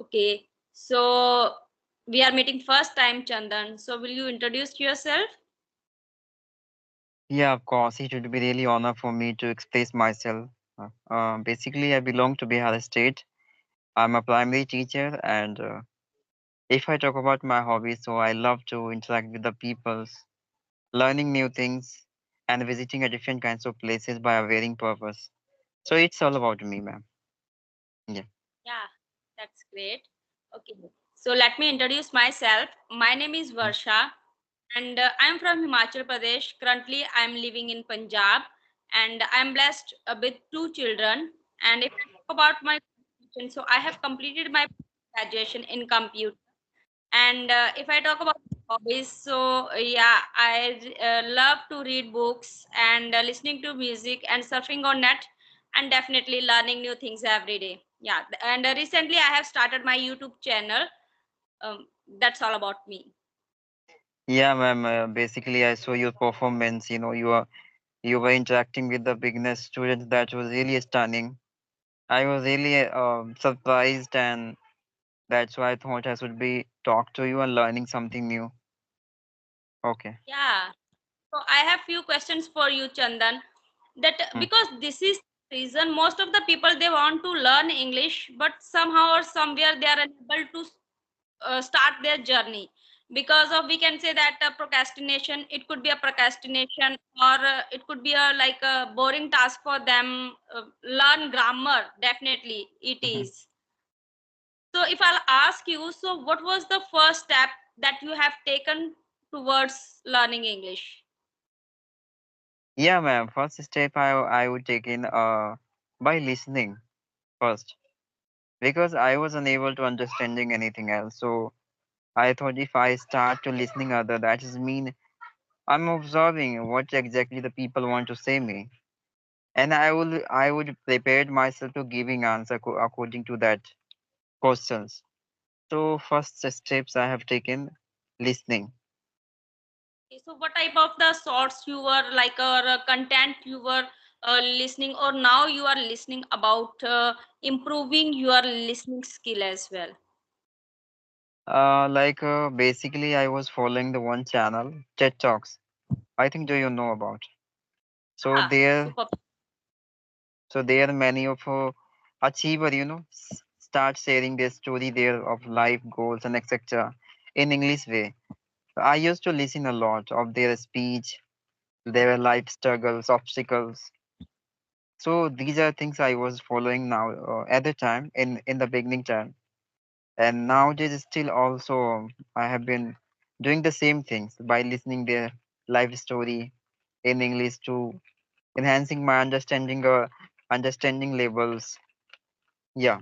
Okay, so we are meeting first time, Chandan. So will you introduce yourself? Yeah, of course. It would be really honor for me to express myself. Basically, I belong to Bihar State. I'm a primary teacher, and if I talk about my hobbies, so I love to interact with the peoples, learning new things, and visiting a different kinds of places by a varying purpose. So it's all about me, ma'am. Yeah. Yeah, that's great. Okay, so let me introduce myself. My name is Mm. Varsha, and I'm from Himachal Pradesh. Currently, I'm living in Punjab, and I'm blessed with two children. And if I talk about my education, so I have completed my graduation in computer. And if I talk about hobbies, so yeah, I love to read books and listening to music and surfing on net, and definitely learning new things every day. Yeah, and recently I have started my YouTube channel. That's all about me. Yeah, ma'am. Basically, I saw your performance. You were interacting with the beginner students. That was really stunning. I was really surprised, and that's why I thought I should be talk to you and learning something new. Okay. Yeah. So I have few questions for you, Chandan. That Mm. because this is the reason most of the people they want to learn English, but somehow or somewhere they are unable to start their journey because of, we can say that procrastination. It could be a procrastination, or it could be a like a boring task for them. Learn grammar, definitely it Mhm. is. So if I'll ask you, so what was the first step that you have taken towards learning English? Yeah, ma'am. First step I would take in by listening first because I was unable to understanding anything else. So I thought if I start to listening other, that is mean I'm observing what exactly the people want to say me, and I would prepared myself to giving answer according to that questions. So first steps I have taken listening. Okay, so what type of the sorts you were like, or content you were listening, or now you are listening about improving your listening skill as well? Basically, I was following the one channel, TED Talks. I think do you know about? So Yeah, there, super. so there many of achiever, start sharing their story there of life goals and etc. in English way. I used to listen a lot of their speech, their life struggles, obstacles. So these are things I was following now at the time in the beginning time, and nowadays still also I have been doing the same things by listening their life story in English to enhancing my understanding levels. Yeah.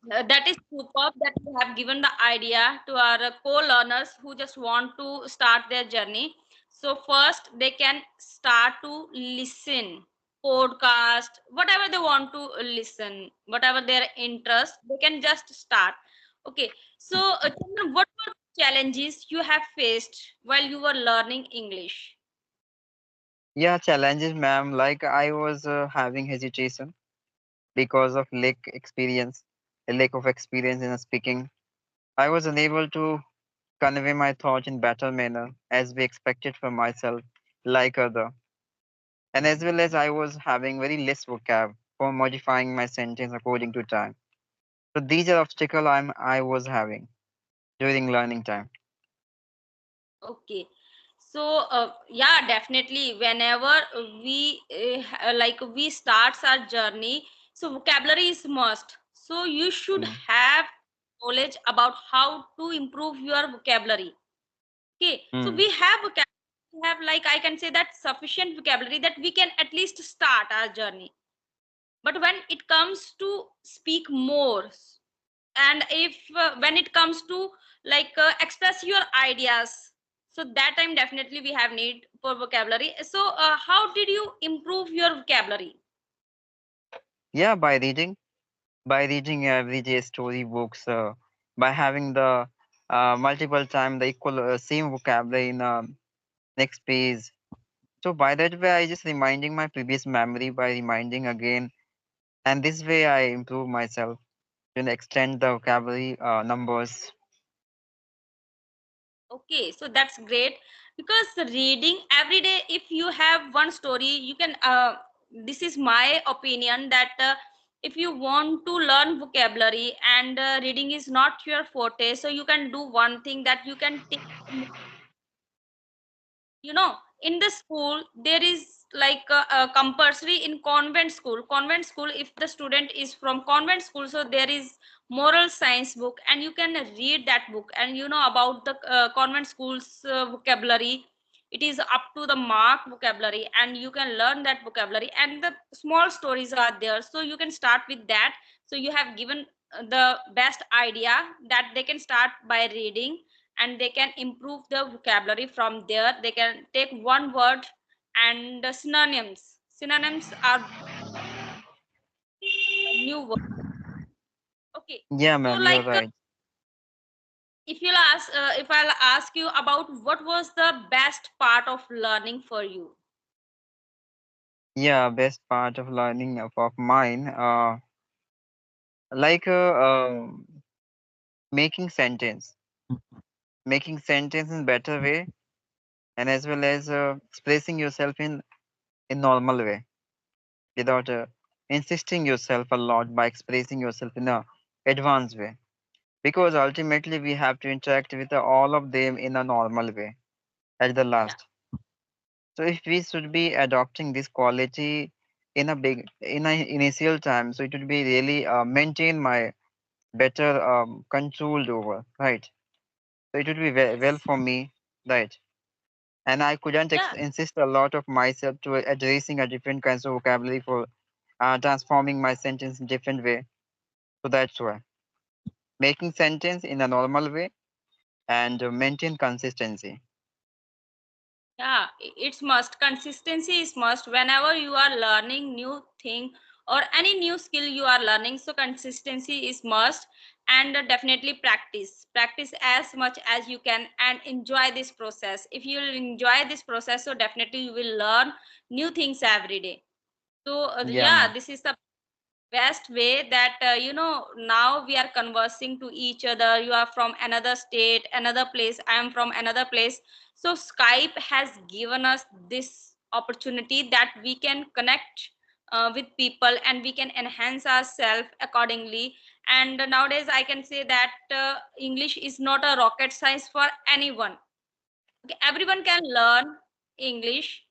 That is superb that you have given the idea to our co-learners who just want to start their journey. So first they can start to listen podcast, whatever they want to listen, whatever their interest, they can just start. Okay, so Chandran, what were the challenges you have faced while you were learning English? Yeah, challenges, ma'am. Like I was having hesitation because of lack of experience in speaking. I was unable to convey my thoughts in better manner as we expected from myself, like other. And as well as I was having very less vocab for modifying my sentence according to time. So these are obstacle I was having during learning time. Okay. So, yeah, definitely. Whenever we like we starts our journey, so vocabulary is must. So you should Mm. have knowledge about how to improve your vocabulary. Okay. So Mm. we have vocabulary, we have, like I can say that, sufficient vocabulary that we can at least start our journey. But when it comes to speak more, and if when it comes to like express your ideas, so that time definitely we have need for vocabulary. So how did you improve your vocabulary? Yeah, by reading everyday story books, by having the multiple time the equal same vocabulary in next page. So by that way, I just reminding my previous memory by reminding again And this way I improve myself, extend the vocabulary numbers. Okay, so that's great because the reading every day, if you have one story, you can. This is my opinion that if you want to learn vocabulary and reading is not your forte, so you can do one thing that you can take, in the school there is like a compulsory in convent school if the student is from convent school, so there is moral science book and you can read that book and about the convent schools vocabulary. It is up to the mark vocabulary and you can learn that vocabulary and the small stories are there, so you can start with that. So you have given the best idea that they can start by reading and they can improve the vocabulary. From there they can take one word and the synonyms are new word. Okay, Yeah, so ma'am, you're like right. if I'll ask you about what was the best part of learning for you. Yeah, best part of learning of mine, like making sentence, making sentence in better way, and as well as expressing yourself in normal way without insisting yourself a lot by expressing yourself in a advanced way. Because ultimately we have to interact with all of them in a normal way at the Yeah, last. So if we should be adopting this quality in a initial time, so it would be really maintain my better controlled over, right? So it would be well yes, for me, right? And I couldn't yeah, insist a lot of myself to addressing a different kinds of vocabulary for transforming my sentence in different way. So that's why making sentence in a normal way and maintain consistency. yeah. It's must, consistency is must whenever you are learning new thing or any new skill you are learning, so consistency is must. And definitely practice as much as you can and enjoy this process. If you will enjoy this process, so definitely you will learn new things every day. So Yeah, yeah, ma'am. this is the best way that now we are conversing to each other. You are from another state, another place, I am from another place. So Skype has given us this opportunity that we can connect with people and we can enhance ourselves accordingly. And nowadays I can say that English is not a rocket science for anyone. Okay, everyone can learn English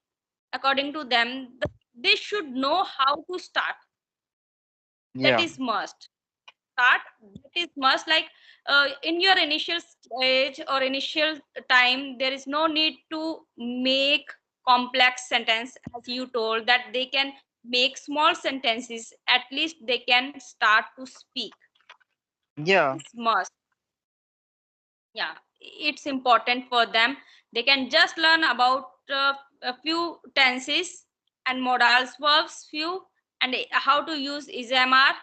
according to them. They should know how to start. That Yeah, is must. Start, that is must. Like in your initial stage or initial time, there is no need to make complex sentence. As you told that they can make small sentences, at least they can start to speak. yeah, It's must. Yeah, it's important for them. They can just learn about a few tenses and modals verbs few, and how to use is mr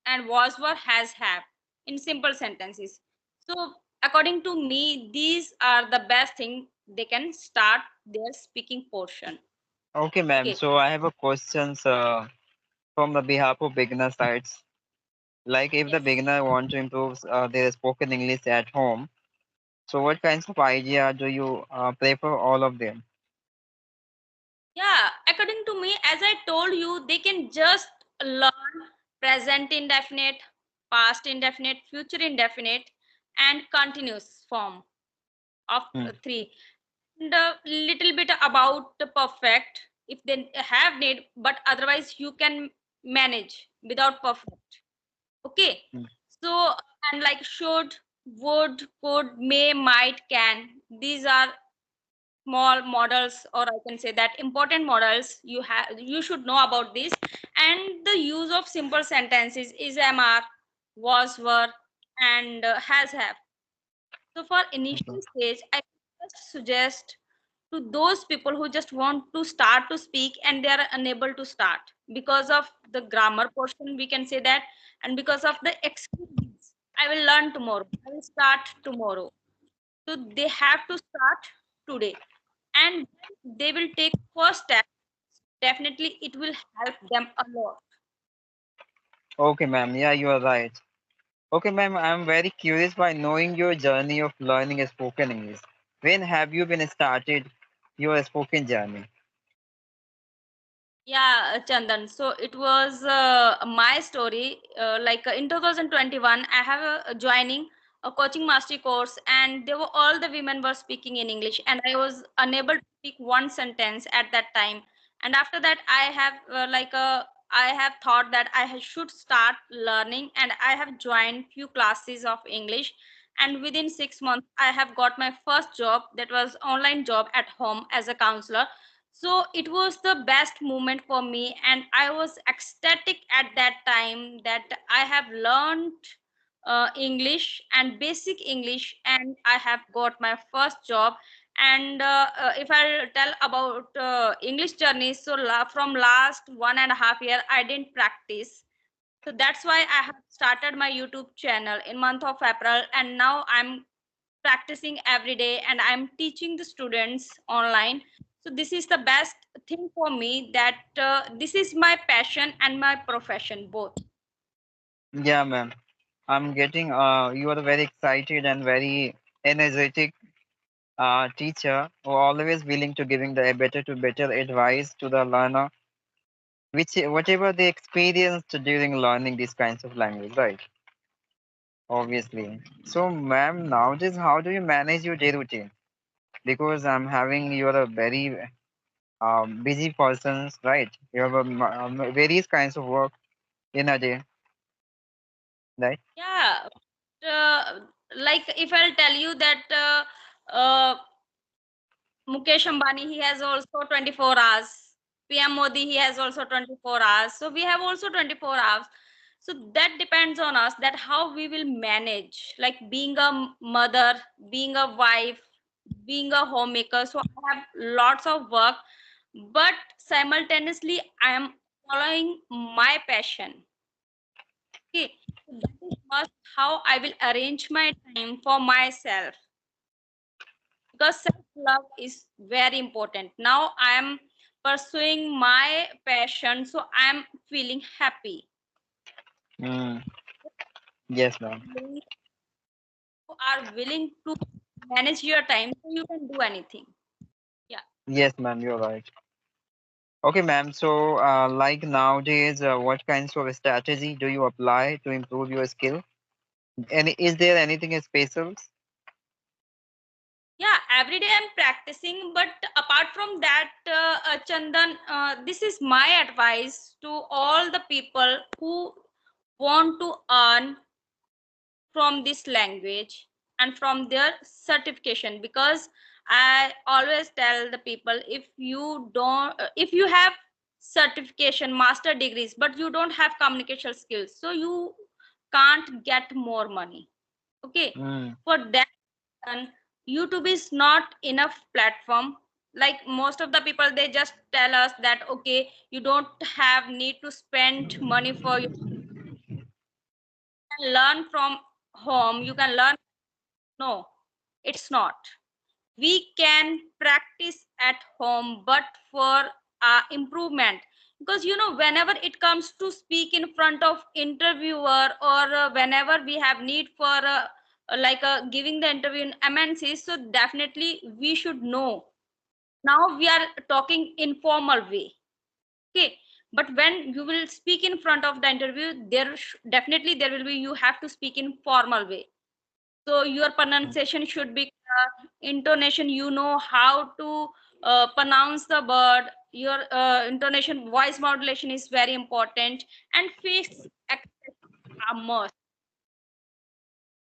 and was were has have in simple sentences. So according to me, these are the best thing they can start their speaking portion. okay, ma'am. Okay, So I have a questions from the behalf of beginner sites. Like if the yes. beginner want to improve their spoken English at home, so what kinds of idea do you prefer all of them? Yeah, according to me, as I told you, they can just learn present indefinite, past indefinite, future indefinite, and continuous form of Hmm. three. And a little bit about the perfect if they have need, but otherwise you can manage without perfect. Okay. Hmm. So, and like should, would, could, may, might, can. These are small models, or I can say that important models you should know about this. And the use of simple sentences is mr, was, were, and has have. So for Okay. initial stage I just suggest to those people who just want to start to speak and they are unable to start because of the grammar portion, we can say that, and because of the excuses. I will learn tomorrow, I will start tomorrow. So they have to start today, and they will take first step. Definitely it will help them a lot. Okay, ma'am. Yeah, you are right. Okay, ma'am. I'm very curious by knowing your journey of learning spoken English. When have you been started your spoken journey? Yeah, Chandan. So it was my story. In 2021, I have joining a coaching mastery course, and they were all the women were speaking in English, and I was unable to speak one sentence at that time. And after that, I have thought that should start learning, and I have joined few classes of English. And within 6 months, I have got my first job. That was online job at home as a counselor. So it was the best moment for me, and I was ecstatic at that time that I have learned English and basic English, and I have got my first job. And if I tell about English journey, so from last 1.5 year I didn't practice. So that's why I have started my YouTube channel in month of April, and now I'm practicing every day and I'm teaching the students online. So this is the best thing for me, that this is my passion and my profession both. Yeah, ma'am. I'm getting you are very excited and very energetic teacher who always willing to giving the better to better advice to the learner, which whatever they experienced during learning these kinds of language, right? Obviously. So, ma'am, nowadays, how do you manage your day routine? Because I'm having you're a very busy person, right? You have various kinds of work in a day, right? Yeah, like if I'll tell you that Mukesh Ambani, he has also 24 hours. PM Modi, he has also 24 hours. So we have also 24 hours. So that depends on us, that how we will manage, like being a mother, being a wife, being a homemaker. So I have lots of work, but simultaneously I am following my passion. Okay. So that is must how I will arrange my time for myself, because self love is very important. Now I am pursuing my passion, so I am feeling happy. Mm, yes, ma'am. You are willing to manage your time, so you can do anything. Yeah. Yes, ma'am, you're right. Okay, ma'am. So, like nowadays, what kinds of strategy do you apply to improve your skill? And is there anything special? Yeah, every day I'm practicing, but apart from that, Chandan, this is my advice to all the people who want to earn from this language and from their certification. Because I always tell the people, if you have certification master degrees but you don't have communication skills, so you can't get more money. Okay. Mm, For that, and YouTube is not enough platform. Like most of the people, they just tell us that okay, you don't have need to spend money for you can learn from home, you can learn. No, it's not. We can practice at home, but for improvement. Because whenever it comes to speak in front of interviewer, or whenever we have need for giving the interview in MNCs, so definitely we should know. Now we are talking informal way. Okay. But when you will speak in front of the interview, definitely there will be, you have to speak in formal way. So your pronunciation should be intonation, how to pronounce the word. Your intonation, voice modulation is very important, and face expression are must.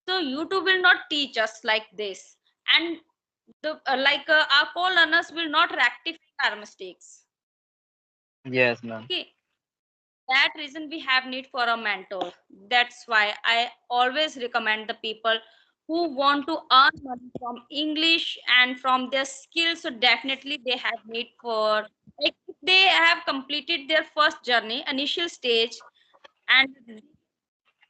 So YouTube will not teach us like this, and our co-learners will not rectify our mistakes. yes, ma'am. Okay. That reason we have need for a mentor. That's why I always recommend the people who want to earn money from English and from their skills. So definitely they have need for, like, if they have completed their first journey initial stage, and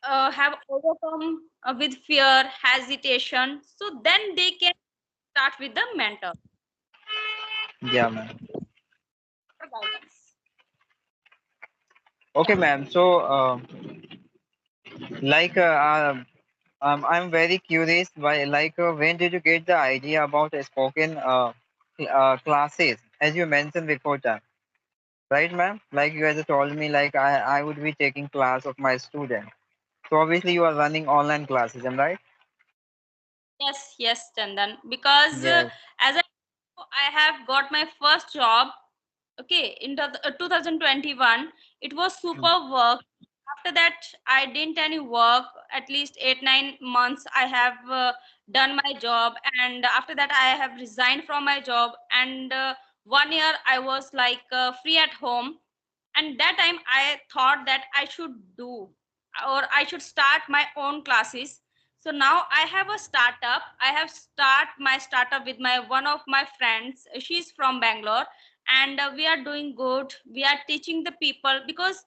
have overcome with fear hesitation, so then they can start with the mentor Yeah, ma'am. for guidance. Okay, Yeah. ma'am. So, Like, I'm very curious. Why, like, when did you get the idea about spoken classes, as you mentioned before time, right, ma'am? Like you guys told me, like I would be taking class of my student. So obviously you are running online classes, am I right? Yes, yes, Chandan. Because Yes. as I have got my first job, okay, in 2021. It was super work. After that, I didn't any work. At least 8 9 months, I have done my job, and after that, I have resigned from my job. And 1 year, I was like free at home, and that time I thought that I should do, or I should start my own classes. So now I have a startup. I have start my startup with my one of my friends. She's from Bangalore, and we are doing good. We are teaching the people, because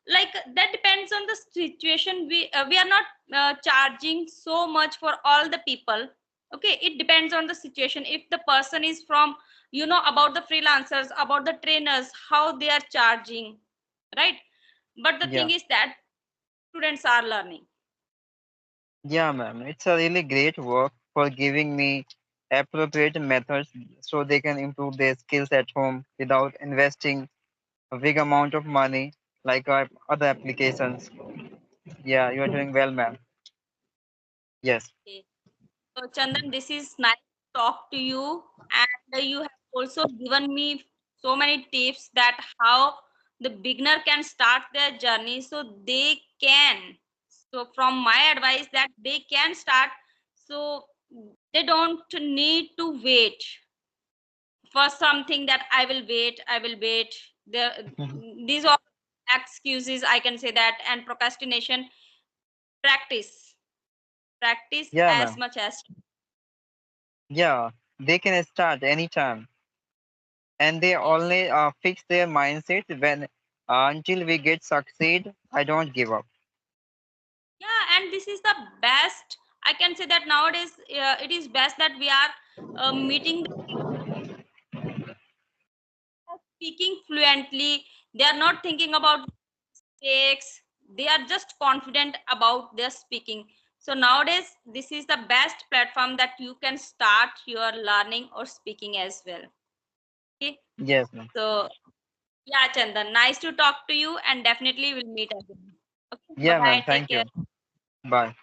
like that depends on the situation. We are not charging so much for all the people. Okay, it depends on the situation. If the person is from, about the freelancers, about the trainers, how they are charging, right? But the Yeah. thing is that students are learning. Yeah, ma'am. It's a really great work for giving me appropriate methods so they can improve their skills at home without investing a big amount of money like other applications. Yeah, you are doing well, ma'am. Yes. Okay. So Chandan, this is nice to talk to you, and you have also given me so many tips that how the beginner can start their journey, so they can. So from my advice, that they can start, so they don't need to wait for something, that I will wait. These are excuses, I can say that. And procrastination, practice, practice Yeah, as ma'am. much as. Yeah, they can start anytime, and they Yes. only fix their mindset when until we get succeed. I don't give up. Yeah, and this is the best. I can say that nowadays it is best that we are meeting the speaking fluently. They are not thinking about mistakes. They are just confident about their speaking. So nowadays, this is the best platform that you can start your learning or speaking as well. Okay. Yes, ma'am. So yeah, Chandan, nice to talk to you, and definitely we'll meet again. Okay. Bye Yeah, bye. ma'am. Take Thank care. you. Bye.